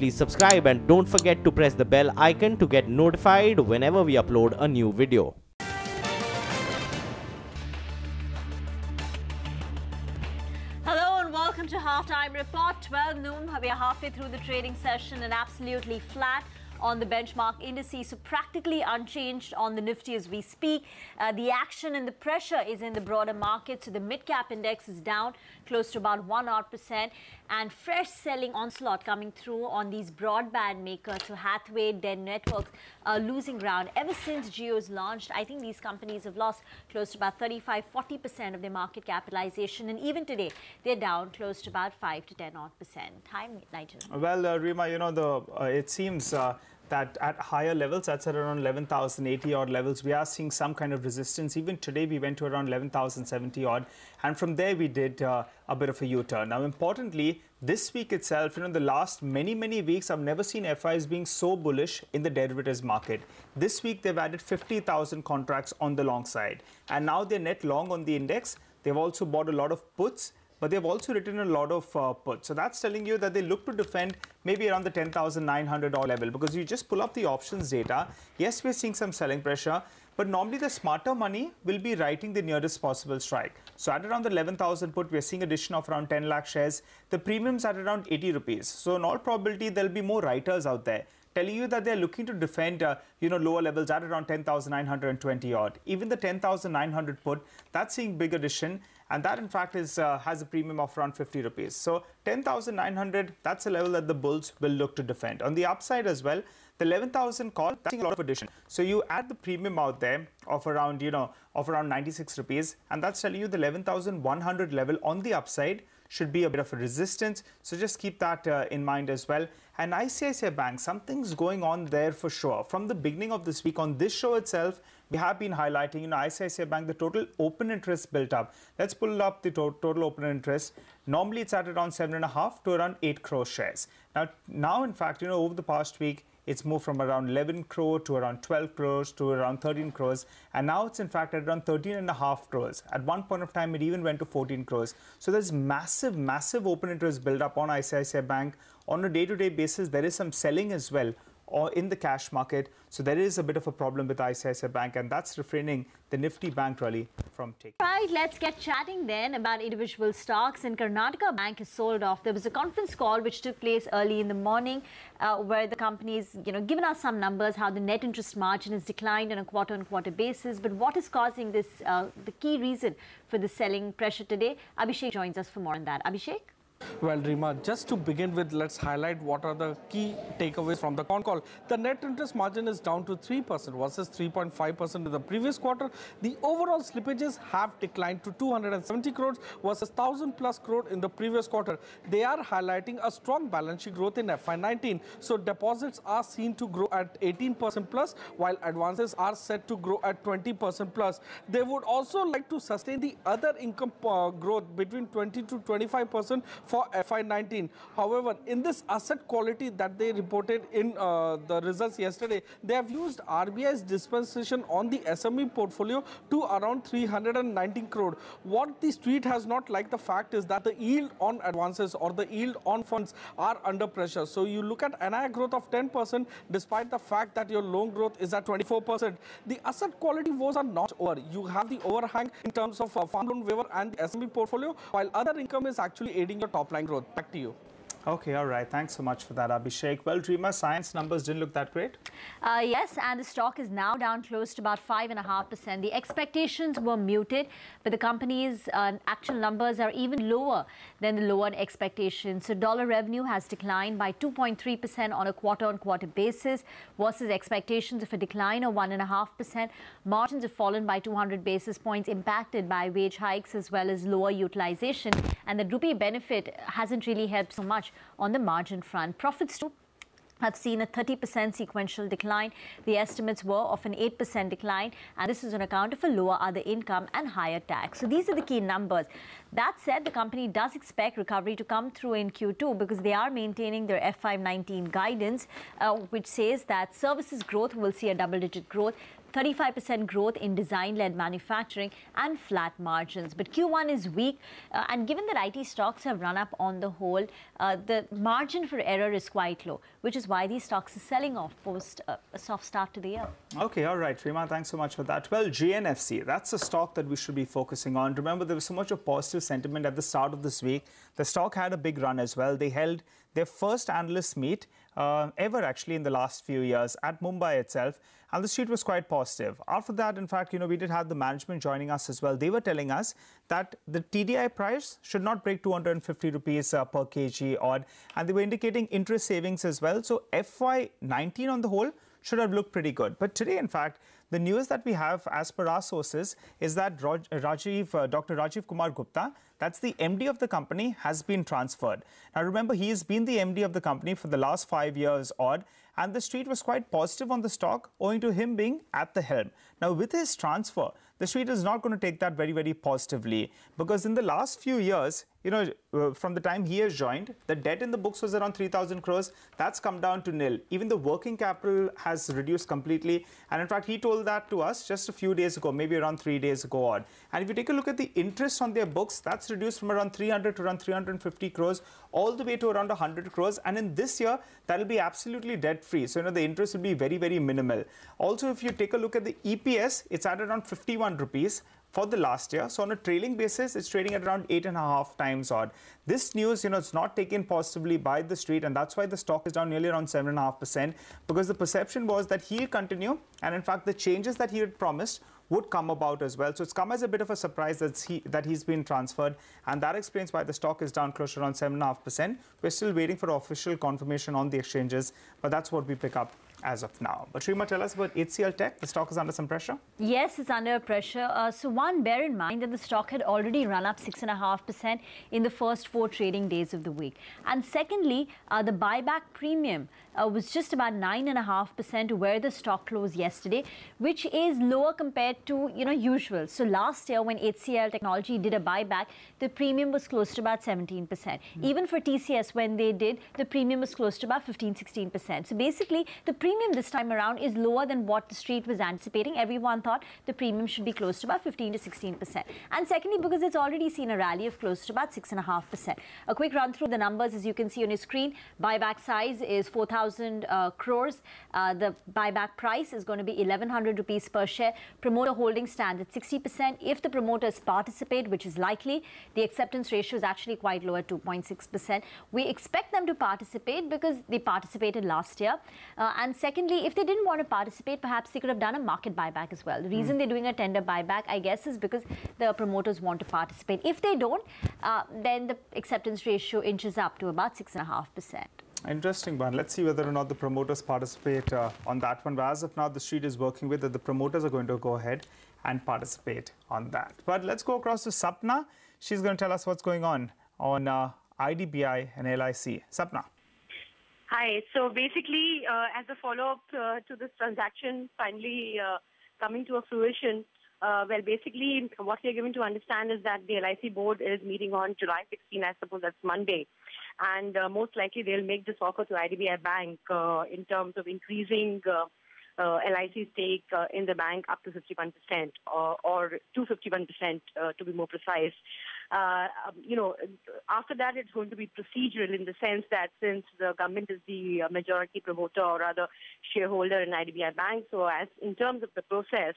please subscribe and don't forget to press the bell icon to get notified whenever we upload a new video. Hello and welcome to Halftime Report. 12 noon, we are halfway through the trading session and absolutely flat on the benchmark indices, so practically unchanged on the Nifty as we speak. The action and the pressure is in the broader market, so the Midcap index is down close to about 1% and fresh selling onslaught coming through on these broadband makers. So Hathway, Den Networks losing ground. Ever since Jio's launched, I think these companies have lost close to about 35–40% of their market capitalization, and even today they're down close to about 5 to 10 odd percent. Time, Nigel. Well, Rima, you know, it seems that at higher levels, that's at around 11,080 odd levels, we are seeing some kind of resistance. Even today, we went to around 11,070 odd, and from there we did a bit of a U-turn. Now, importantly, this week itself, you know, the last many weeks, I've never seen FIs being so bullish in the derivatives market. This week, they've added 50,000 contracts on the long side, and now they're net long on the index. They've also bought a lot of puts, but they've also written a lot of puts. So that's telling you that they look to defend maybe around the 10,900 level, because you just pull up the options data. Yes, we're seeing some selling pressure, but normally the smarter money will be writing the nearest possible strike. So at around the 11,000 put, we're seeing addition of around 10 lakh shares. The premiums at around 80 rupees. So in all probability, there'll be more writers out there telling you that they're looking to defend, lower levels at around 10,920 odd. Even the 10,900 put, that's seeing big addition. And that, in fact, has a premium of around 50 rupees. So 10,900, that's a level that the bulls will look to defend. On the upside as well, the 11,000 call, that's seeing a lot of addition. So you add the premium out there of around, of around 96 rupees, and that's telling you the 11,100 level on the upside should be a bit of a resistance. So just keep that in mind as well. And ICICI Bank, something's going on there for sure. From the beginning of this week, on this show itself, we have been highlighting, ICICI Bank, the total open interest built up. Let's pull up the total open interest. Normally, it's at around 7.5 to around 8 crore shares. Now, in fact, over the past week, it's moved from around 11 crore to around 12 crores to around 13 crores. And now it's in fact at around 13.5 crores. At one point of time, it even went to 14 crores. So there's massive open interest build up on ICICI Bank. On a day-to-day basis, there is some selling as well or in the cash market. So there is a bit of a problem with ICICI Bank, and that's refraining the Nifty Bank rally from taking. Right, let's get chatting then about individual stocks. And Karnataka Bank is sold off. There was a conference call which took place early in the morning where the company's, given us some numbers, how the net interest margin has declined on a quarter-on-quarter basis. But what is causing this, the key reason for the selling pressure today? Abhishek joins us for more on that. Abhishek? Well, Rima, just to begin with, let's highlight what are the key takeaways from the con call. The net interest margin is down to 3% versus 3.5% in the previous quarter. The overall slippages have declined to 270 crores versus 1,000 plus crore in the previous quarter. They are highlighting a strong balance sheet growth in FY19. So deposits are seen to grow at 18% plus, while advances are set to grow at 20% plus. They would also like to sustain the other income growth between 20 to 25% for FY19. However, in this asset quality that they reported in the results yesterday, they have used RBI's dispensation on the SME portfolio to around 319 crore. What the street has not liked the fact is that the yield on advances or the yield on funds are under pressure. So you look at NII growth of 10% despite the fact that your loan growth is at 24%. The asset quality woes are not over. You have the overhang in terms of farm loan waiver and the SME portfolio, while other income is actually aiding your top line growth. Back to you. Okay, all right. Thanks so much for that, Abhishek. Well, Rima, science numbers didn't look that great. Yes, and the stock is now down close to about 5.5%. The expectations were muted, but the company's actual numbers are even lower than the lowered expectations. So dollar revenue has declined by 2.3% on a quarter-on-quarter basis versus expectations of a decline of 1.5%. Margins have fallen by 200 basis points, impacted by wage hikes as well as lower utilization. And the rupee benefit hasn't really helped so much on the margin front. Profits too have seen a 30% sequential decline. The estimates were of an 8% decline, and this is on account of a lower other income and higher tax. So these are the key numbers. That said, the company does expect recovery to come through in Q2 because they are maintaining their FY19 guidance, which says that services growth will see a double-digit growth. 35% growth in design-led manufacturing and flat margins. But Q1 is weak, and given that IT stocks have run up on the whole, the margin for error is quite low, which is why these stocks are selling off post a soft start to the year. Okay, all right, Rima, thanks so much for that. Well, GNFC, that's a stock that we should be focusing on. Remember, there was so much of positive sentiment at the start of this week. The stock had a big run as well. They held their first analyst meet ever actually in the last few years at Mumbai itself, and the street was quite positive. After that, in fact, we did have the management joining us as well. They were telling us that the TDI price should not break 250 rupees per kg odd, and they were indicating interest savings as well. So FY19 on the whole should have looked pretty good. But today, in fact, the news that we have as per our sources is that Dr. Rajiv Kumar Gupta, that's the MD of the company, has been transferred. Now, remember, he has been the MD of the company for the last 5 years odd, and the street was quite positive on the stock owing to him being at the helm. Now, with his transfer, the street is not going to take that very, very positively, because in the last few years, from the time he has joined, the debt in the books was around 3,000 crores. That's come down to nil. Even the working capital has reduced completely. And in fact, he told that to us just a few days ago, maybe around 3 days ago odd. And if you take a look at the interest on their books, that's reduced from around 300 to around 350 crores, all the way to around 100 crores. And in this year, that'll be absolutely debt-free. So, the interest will be very, very minimal. Also, if you take a look at the EPS, it's at around 51 rupees. For the last year. So on a trailing basis, it's trading at around 8.5 times odd. This news, it's not taken positively by the street, and that's why the stock is down nearly around 7.5%, because the perception was that he'll continue, and in fact, the changes that he had promised would come about as well. So it's come as a bit of a surprise that he's been transferred, and that explains why the stock is down close to around 7.5%. We're still waiting for official confirmation on the exchanges, but that's what we pick up as of now. But Rima, tell us about HCL Tech. The stock is under some pressure? Yes, it's under pressure. So one, bear in mind that the stock had already run up 6.5% in the first 4 trading days of the week. And secondly, the buyback premium was just about 9.5% where the stock closed yesterday, which is lower compared to usual. So last year when HCL Technology did a buyback, the premium was close to about 17%. Even for TCS, when they did, the premium was close to about 15-16%. So basically, the premium this time around is lower than what the street was anticipating. Everyone thought the premium should be close to about 15 to 16%. And secondly, because it's already seen a rally of close to about 6.5%. A quick run through the numbers, as you can see on your screen. Buyback size is 4,000 crores. The buyback price is going to be 1,100 rupees per share. Promoter holding stands at 60%. If the promoters participate, which is likely, the acceptance ratio is actually quite low at 2.6%. We expect them to participate because they participated last year. And secondly, if they didn't want to participate, perhaps they could have done a market buyback as well. The reason they're doing a tender buyback, I guess, is because the promoters want to participate. If they don't, then the acceptance ratio inches up to about 6.5%. Interesting one. Let's see whether or not the promoters participate on that one. But as of now, the street is working with that the promoters are going to go ahead and participate on that. But let's go across to Sapna. She's going to tell us what's going on IDBI and LIC. Sapna. Hi. So basically, as a follow-up to this transaction finally coming to a fruition, well, basically, what we are given to understand is that the LIC board is meeting on July 16, I suppose that's Monday. And most likely, they'll make this offer to IDBI Bank in terms of increasing LIC stake in the bank up to 51% or to 51% to be more precise. After that, it's going to be procedural in the sense that since the government is the majority promoter or rather shareholder in IDBI Bank, so as in terms of the process,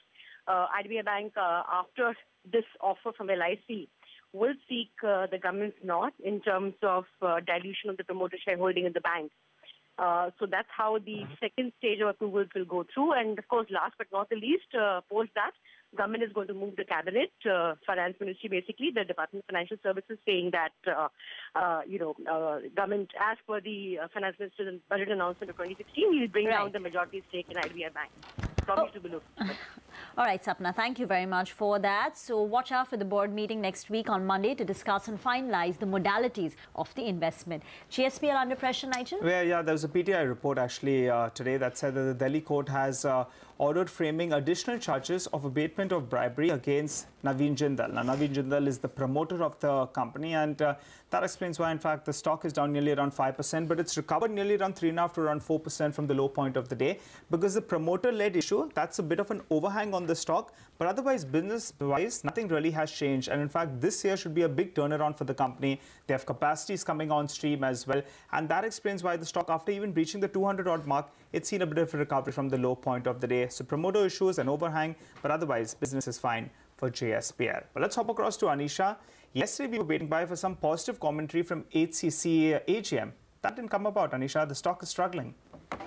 IDBI Bank, after this offer from LIC, will seek the government's nod in terms of dilution of the promoter shareholding in the bank. So that's how the second stage of approvals will go through. And of course, last but not the least, post that, government is going to move the cabinet, finance ministry, basically, the Department of Financial Services, saying that, government, as per the finance minister's budget announcement of 2016, will bring down the majority stake in IDBI Bank. Promise to be looked. All right, Sapna, thank you very much for that. So watch out for the board meeting next week on Monday to discuss and finalize the modalities of the investment. JSPL under pressure, Nigel? Yeah, there was a PTI report actually today that said that the Delhi court has ordered framing additional charges of abatement of bribery against Naveen Jindal. Now, Naveen Jindal is the promoter of the company, and that explains why, in fact, the stock is down nearly around 5%, but it's recovered nearly around 3.5 to around 4% from the low point of the day, because the promoter-led issue, that's a bit of an overhang on the stock, but otherwise, business-wise, nothing really has changed. And in fact, this year should be a big turnaround for the company. They have capacities coming on stream as well, and that explains why the stock, after even reaching the 200-odd mark, it's seen a bit of a recovery from the low point of the day. So promoter issues and overhang, but otherwise business is fine for JSPL. But let's hop across to Anisha. Yesterday we were waiting for some positive commentary from HCC AGM. That didn't come about, Anisha. The stock is struggling.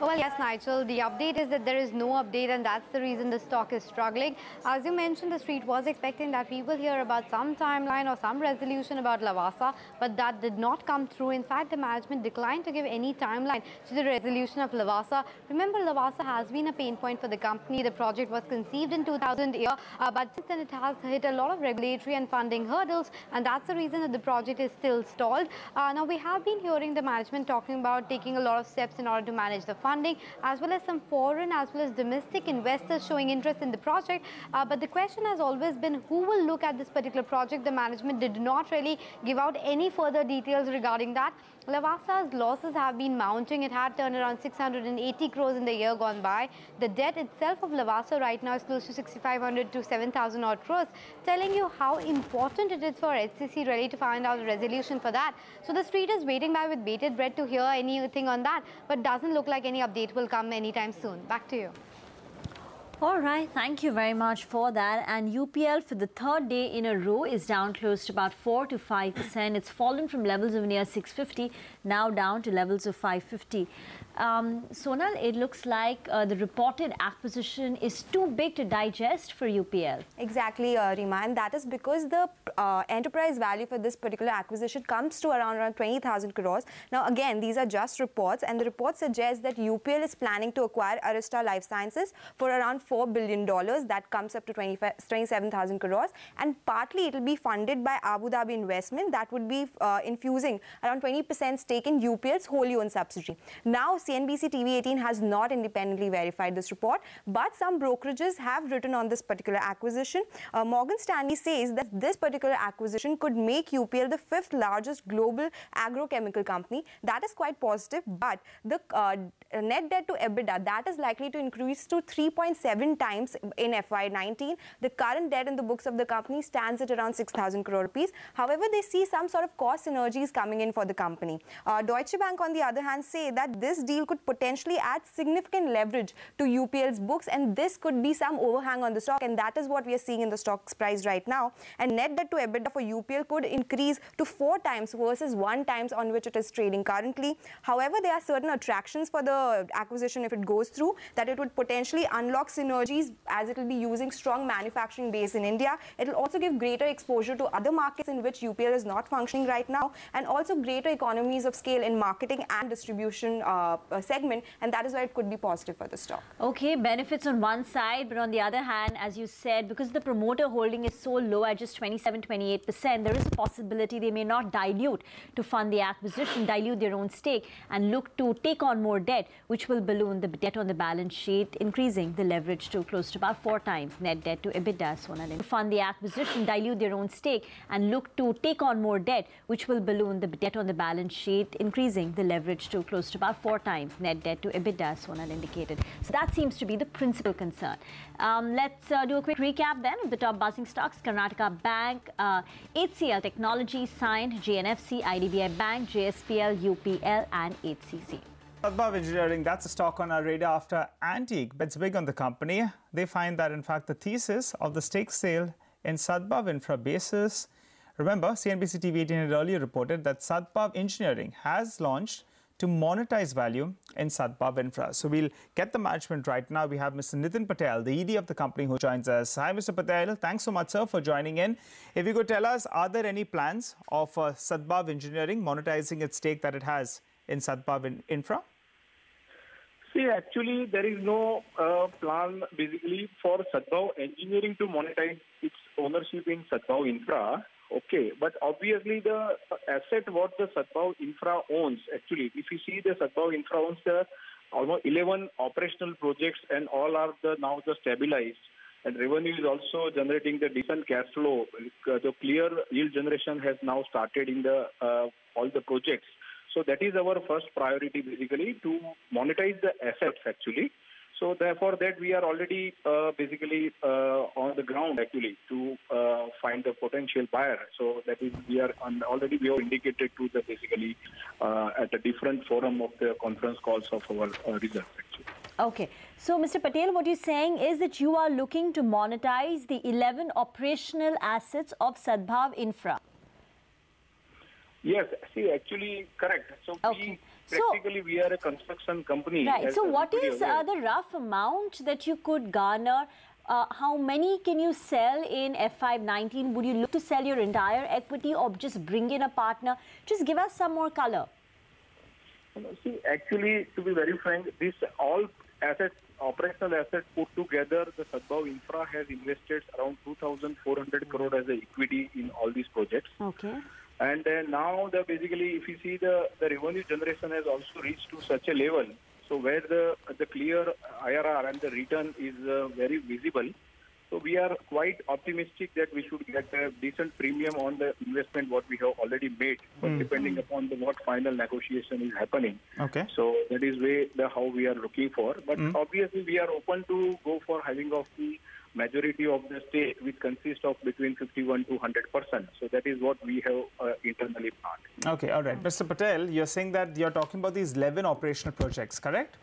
Well, yes, Nigel. The update is that there is no update, and that's the reason the stock is struggling. As you mentioned, the street was expecting that we will hear about some timeline or some resolution about Lavasa, but that did not come through. In fact, the management declined to give any timeline to the resolution of Lavasa. Remember, Lavasa has been a pain point for the company. The project was conceived in 2000, but since then it has hit a lot of regulatory and funding hurdles, and that's the reason that the project is still stalled. Now, we have been hearing the management talking about taking a lot of steps in order to manage the funding, as well as some foreign as well as domestic investors showing interest in the project. But the question has always been who will look at this particular project. The management did not really give out any further details regarding that. Lavasa's losses have been mounting. It had turned around 680 crores in the year gone by. The debt itself of Lavasa right now is close to 6,500 to 7,000 odd crores, telling you how important it is for HCC really to find out a resolution for that. So the street is waiting by with bated breath to hear anything on that, but doesn't look like any update will come anytime soon. Back to you. All right, thank you very much for that. And UPL for the third day in a row is down close to about 4 to 5%. It's fallen from levels of near 650, now down to levels of 550. Sonal, it looks like the reported acquisition is too big to digest for UPL. Exactly, Rima, and that is because the enterprise value for this particular acquisition comes to around 20,000 crores. Now, again, these are just reports, and the report suggests that UPL is planning to acquire Arista Life Sciences for around $4 billion. That comes up to 27,000 crores, and partly it will be funded by Abu Dhabi Investment that would be infusing around 20% stake in UPL's wholly owned subsidiary. Now, CNBC TV18 has not independently verified this report, but some brokerages have written on this particular acquisition. Morgan Stanley says that this particular acquisition could make UPL the 5th largest global agrochemical company. That is quite positive, but the net debt to EBITDA, that is likely to increase to 3.7 times in FY19. The current debt in the books of the company stands at around 6,000 crore rupees. However, they see some sort of cost synergies coming in for the company. Deutsche Bank, on the other hand, say that this deal could potentially add significant leverage to UPL's books, and this could be some overhang on the stock, and that is what we are seeing in the stock's price right now. And net debt to EBITDA for UPL could increase to 4 times versus 1 times on which it is trading currently. However, there are certain attractions for the acquisition if it goes through, that it would potentially unlock synergies as it will be using strong manufacturing base in India. It will also give greater exposure to other markets in which UPL is not functioning right now, and also greater economies of scale in marketing and distribution segment, and that is why it could be positive for the stock. Okay, benefits on one side, but on the other hand, as you said, because the promoter holding is so low at just 27-28%, there is a possibility they may not dilute to fund the acquisition, dilute their own stake, and look to take on more debt, which will balloon the debt on the balance sheet, increasing the leverage to close to about 4 times net debt to EBITDA. To fund the acquisition, dilute their own stake, and look to take on more debt, which will balloon the debt on the balance sheet, increasing the leverage to close to about 4 times net debt to EBITDA, as Sonal indicated. So that seems to be the principal concern. Let's do a quick recap then of the top buzzing stocks. Karnataka Bank, HCL Technology signed, GNFC, IDBI Bank, JSPL, UPL and HCC. Sadbhav Engineering, that's a stock on our radar after Antique bets big on the company. They find that, in fact, the thesis of the stake sale in Sadbhav Infra basis. Remember, CNBC TV18 had earlier reported that Sadbhav Engineering has launched to monetize value in Sadbhav Infra. So we'll get the management right now. We have Mr. Nitin Patel, the ED of the company, who joins us. Hi, Mr. Patel. Thanks so much, sir, for joining in. If you could tell us, are there any plans of Sadbhav Engineering monetizing its stake that it has in Sadbhav Infra? See, actually, there is no plan basically for Sadbhav Engineering to monetize its ownership in Sadbhav Infra. Okay, but obviously the asset what the Sadbhav Infra owns, actually, if you see the Sadbhav Infra owns almost 11 operational projects and all are now stabilized. And revenue is also generating the decent cash flow. The clear yield generation has now started in the all the projects. So that is our first priority, basically, to monetize the assets, actually. So therefore, that we are already basically on the ground, actually, to find the potential buyer. So that is, we are already we have indicated to the basically at a different forum of the conference calls of our results, actually. Okay. So, Mr. Patel, what you're saying is that you are looking to monetize the 11 operational assets of Sadbhav Infra. Yes, see, actually, correct. So, okay. We are a construction company. Right. So, what is the rough amount that you could garner? How many can you sell in FY19? Would you look to sell your entire equity or just bring in a partner? Just give us some more color. See, actually, to be very frank, this all assets, operational assets put together, the Sadbhav Infra has invested around 2,400 crore as a equity in all these projects. Okay. And now, basically, if you see the revenue generation has also reached to such a level, so where the clear IRR and the return is very visible. So we are quite optimistic that we should get a decent premium on the investment what we have already made, but depending upon what final negotiation is happening. Okay. So that is how we are looking for. But obviously, we are open to go for having of the majority of the stake, which consists of between 51 to 100%. So that is what we have internally planned. Okay, all right. Mr. Patel, you're saying that you're talking about these 11 operational projects, correct?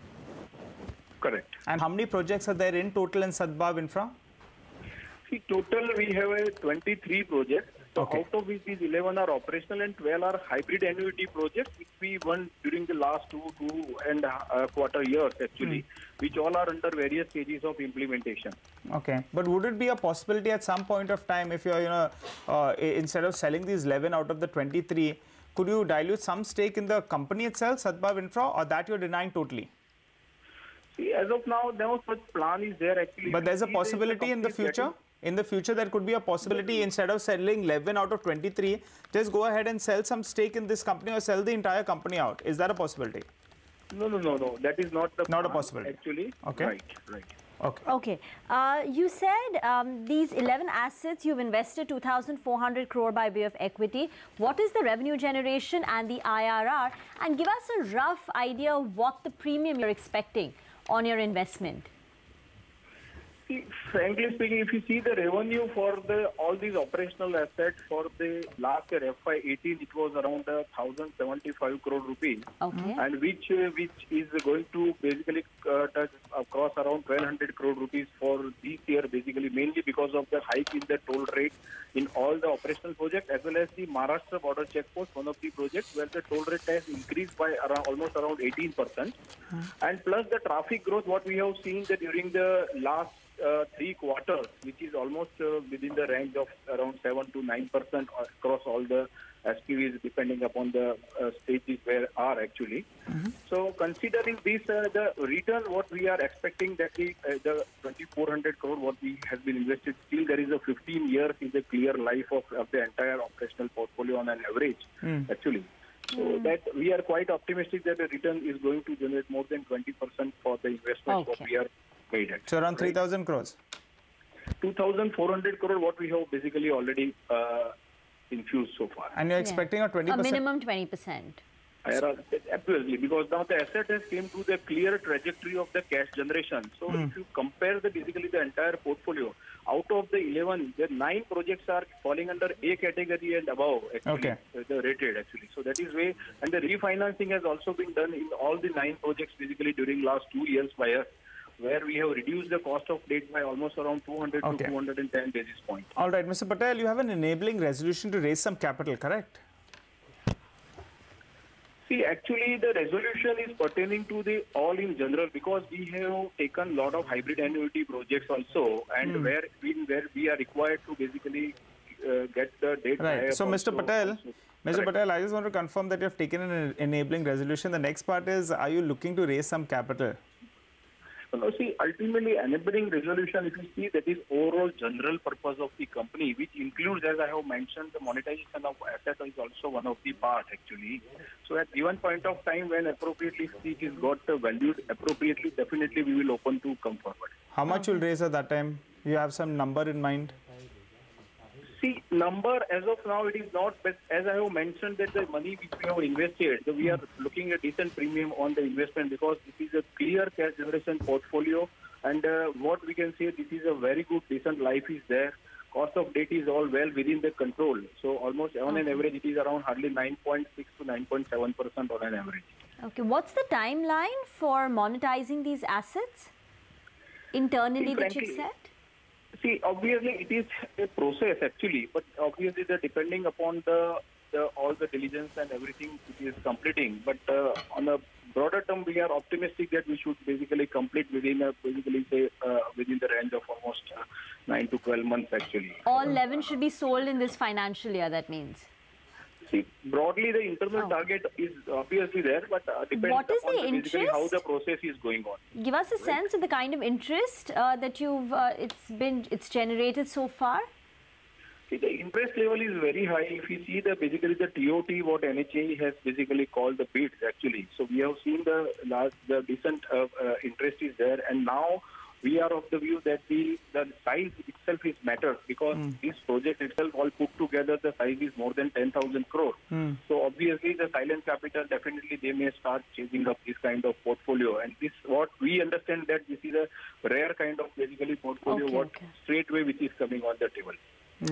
Correct. And how many projects are there in total in Sadbhav Infra? See, total we have 23 projects. So out of which these 11 are operational and 12 are hybrid annuity projects, which we won during the last two and quarter years, actually, which all are under various stages of implementation. Okay, but would it be a possibility at some point of time, if you're, instead of selling these 11 out of the 23, could you dilute some stake in the company itself, Sadbhav Infra, or that you're denying totally? See, as of now, no such plan is there, actually. But there's a possibility in the future? In the future, there could be a possibility, instead of selling 11 out of 23, just go ahead and sell some stake in this company or sell the entire company out. Is that a possibility? No. That is not the not a possibility. Actually. Okay. Right. Okay. Okay. You said these 11 assets, you've invested 2,400 crore by way of equity. What is the revenue generation and the IRR? And give us a rough idea of what the premium you're expecting on your investment. See, frankly speaking, if you see the revenue for all these operational assets for the last year FY18, it was around 1,075 crore rupees, and which is going to basically touch across around 1,200 crore rupees for this year, basically mainly because of the hike in the toll rate in all the operational projects, as well as the Maharashtra border checkpost, one of the projects where the toll rate has increased by almost around 18%, and plus the traffic growth what we have seen that during the last 3 quarters, which is almost within the range of around 7 to 9% across all the SPVs, depending upon the stages where are actually. So considering this, the return what we are expecting, that the 2,400 crore what we has been invested, still there is a 15 years is a clear life of the entire operational portfolio on an average, actually. So that we are quite optimistic that the return is going to generate more than 20% for the investments what we are made at. So around 3,000 crores? 2,400 crore what we have basically already infused so far. And you're expecting a 20%? A minimum 20%. Absolutely, because now the asset has came to the clear trajectory of the cash generation. So if you compare basically the entire portfolio, out of the 11, the 9 projects are falling under A category and above, actually, the rated actually. So that is way, and the refinancing has also been done in all the 9 projects basically during last 2 years by us, where we have reduced the cost of debt by almost around 200 to 210 basis points. All right, Mr. Patel, you have an enabling resolution to raise some capital, correct? See, actually, the resolution is pertaining to the all in general, because we have taken a lot of hybrid annuity projects also, and where we are required to basically get the debt. Right. So, Mr. Patel, I just want to confirm that you have taken an enabling resolution. The next part is, are you looking to raise some capital? See, ultimately, enabling resolution, if you see, that is overall general purpose of the company, which includes, as I have mentioned, the monetization of assets is also one of the part, actually. So at given point of time, when appropriately stake is got valued appropriately, definitely we will open to come forward. How much will raise at that time? You have some number in mind? See, number as of now, it is not, but as I have mentioned that the money which we have invested, we are looking at decent premium on the investment because this is a clear cash generation portfolio, and what we can say, this is a very good, decent life is there. Cost of debt is all well within the control. So almost on an average, it is around hardly 9.6 to 9.7% on an average. Okay, what's the timeline for monetizing these assets internally that you've said? See, obviously it is a process actually, but obviously depending upon all the diligence and everything it is completing. But on a broader term, we are optimistic that we should basically complete within within the range of almost 9 to 12 months actually. All 11 should be sold in this financial year, that means? See, broadly the internal target is obviously there, but depends what is upon the interest? how the process is going on. Give us a sense of the kind of interest that it's generated so far. See, the interest level is very high. If you see basically the TOT, what NHA has basically called the bids actually. So we have seen the decent interest is there, and now we are of the view that the size itself is matter because this project itself all put together, the size is more than 10,000 crore. So obviously the silent capital, definitely they may start chasing up this kind of portfolio. And this, what we understand that this is a rare kind of basically portfolio, straightway which is coming on the table.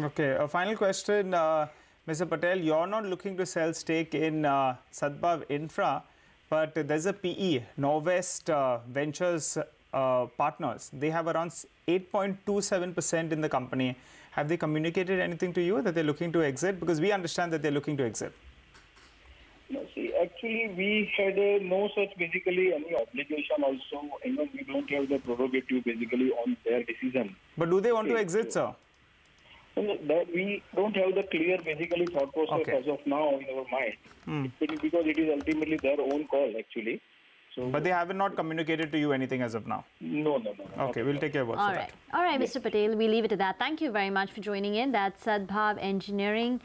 Okay, a final question, Mr. Patel, you're not looking to sell stake in Sadbhav Infra, but there's a PE, Norwest Ventures partners. They have around 8.27% in the company. Have they communicated anything to you that they're looking to exit? Because we understand that they're looking to exit. No, see, actually, we had no such basically any obligation also. Even we don't have the prerogative basically on their decision. But do they want to exit, sir? That we don't have the clear basically thought process as of now in our mind. Because it is ultimately their own call actually. So, but they have not communicated to you anything as of now? No. Okay, we'll take your word for that. All right, Mr. Patel, we leave it at that. Thank you very much for joining in. That's Sadbhav Engineering.